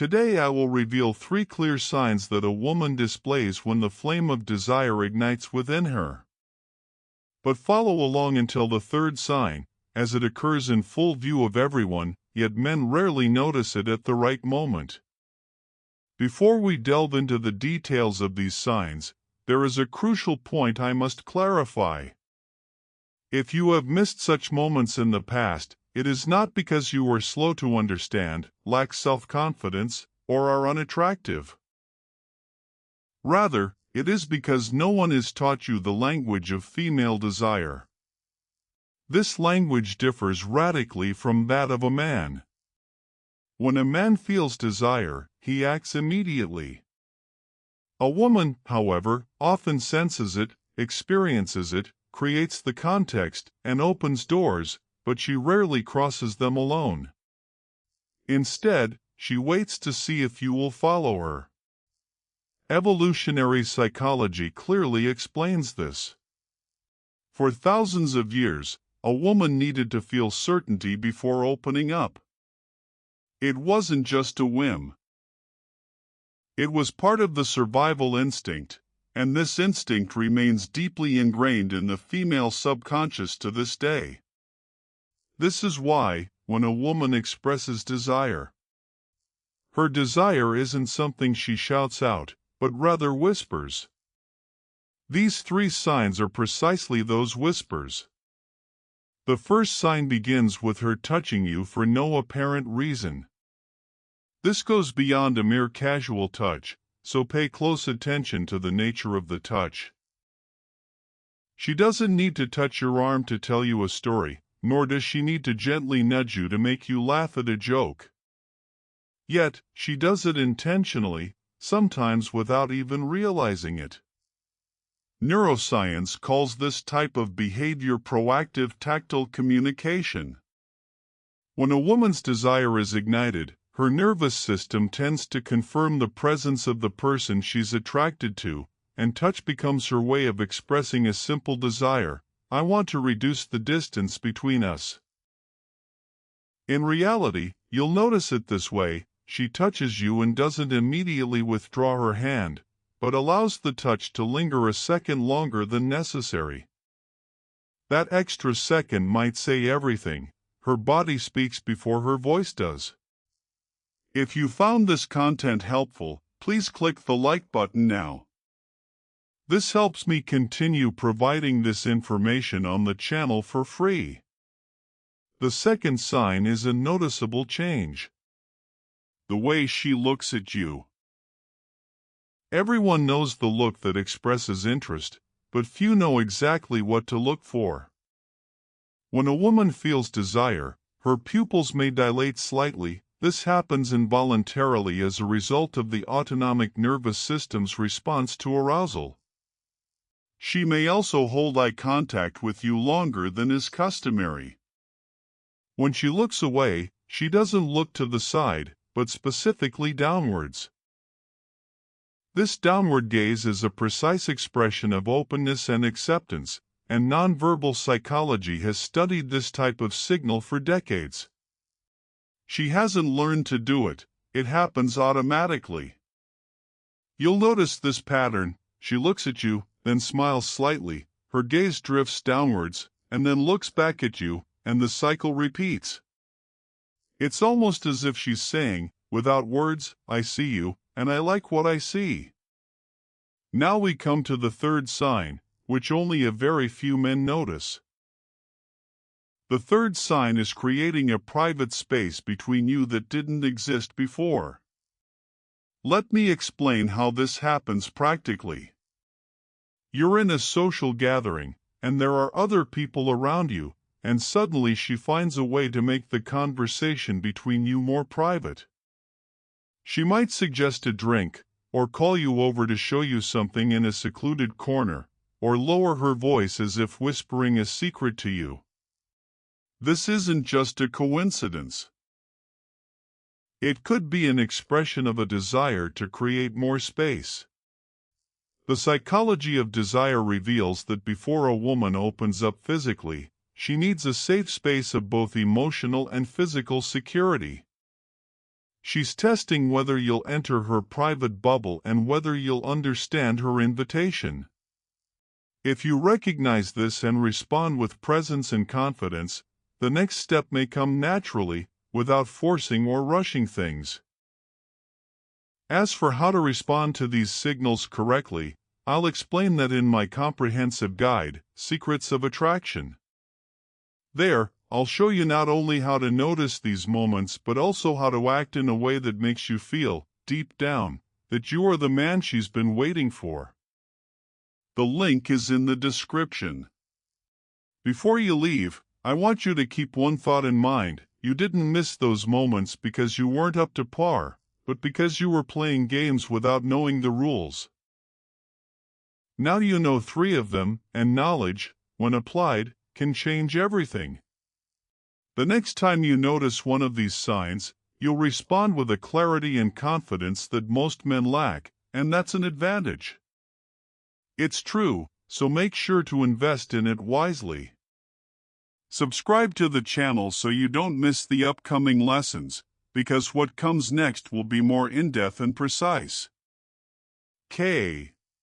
Today I will reveal 3 clear signs that a woman displays when the flame of desire ignites within her. But follow along until the 3rd sign, as it occurs in full view of everyone, yet men rarely notice it at the right moment. Before we delve into the details of these signs, there is a crucial point I must clarify. If you have missed such moments in the past, it is not because you are slow to understand, lack self-confidence, or are unattractive. Rather, it is because no one has taught you the language of female desire. This language differs radically from that of a man. When a man feels desire, he acts immediately. A woman, however, often senses it, experiences it, creates the context, and opens doors, but she rarely crosses them alone. Instead, she waits to see if you will follow her. Evolutionary psychology clearly explains this. For thousands of years, a woman needed to feel certainty before opening up. It wasn't just a whim. It was part of the survival instinct, and this instinct remains deeply ingrained in the female subconscious to this day. This is why, when a woman expresses desire, her desire isn't something she shouts out, but rather whispers. These 3 signs are precisely those whispers. The first sign begins with her touching you for no apparent reason. This goes beyond a mere casual touch, so pay close attention to the nature of the touch. She doesn't need to touch your arm to tell you a story, nor does she need to gently nudge you to make you laugh at a joke. Yet, she does it intentionally, sometimes without even realizing it. Neuroscience calls this type of behavior proactive tactile communication. When a woman's desire is ignited, her nervous system tends to confirm the presence of the person she's attracted to, and touch becomes her way of expressing a simple desire: I want to reduce the distance between us. In reality, you'll notice it this way: she touches you and doesn't immediately withdraw her hand, but allows the touch to linger a second longer than necessary. That extra second might say everything. Her body speaks before her voice does. If you found this content helpful, please click the like button now. This helps me continue providing this information on the channel for free. The second sign is a noticeable change: the way she looks at you. Everyone knows the look that expresses interest, but few know exactly what to look for. When a woman feels desire, her pupils may dilate slightly. This happens involuntarily as a result of the autonomic nervous system's response to arousal. She may also hold eye contact with you longer than is customary. When she looks away, she doesn't look to the side, but specifically downwards. This downward gaze is a precise expression of openness and acceptance, and nonverbal psychology has studied this type of signal for decades. She hasn't learned to do it, it happens automatically. You'll notice this pattern: she looks at you, then smiles slightly, her gaze drifts downwards, and then looks back at you, and the cycle repeats. It's almost as if she's saying, without words, I see you, and I like what I see. Now we come to the third sign, which only a very few men notice. The third sign is creating a private space between you that didn't exist before. Let me explain how this happens practically. You're in a social gathering, and there are other people around you, and suddenly she finds a way to make the conversation between you more private. She might suggest a drink, or call you over to show you something in a secluded corner, or lower her voice as if whispering a secret to you. This isn't just a coincidence. It could be an expression of a desire to create more space. The psychology of desire reveals that before a woman opens up physically, she needs a safe space of both emotional and physical security. She's testing whether you'll enter her private bubble and whether you'll understand her invitation. If you recognize this and respond with presence and confidence, the next step may come naturally, without forcing or rushing things. As for how to respond to these signals correctly, I'll explain that in my comprehensive guide, Secrets of Attraction. There, I'll show you not only how to notice these moments but also how to act in a way that makes you feel, deep down, that you are the man she's been waiting for. The link is in the description. Before you leave, I want you to keep one thought in mind. You didn't miss those moments because you weren't up to par, but because you were playing games without knowing the rules. Now you know 3 of them, and knowledge, when applied, can change everything. The next time you notice one of these signs, you'll respond with a clarity and confidence that most men lack, and that's an advantage. It's true, so make sure to invest in it wisely. Subscribe to the channel so you don't miss the upcoming lessons, because what comes next will be more in-depth and precise. K.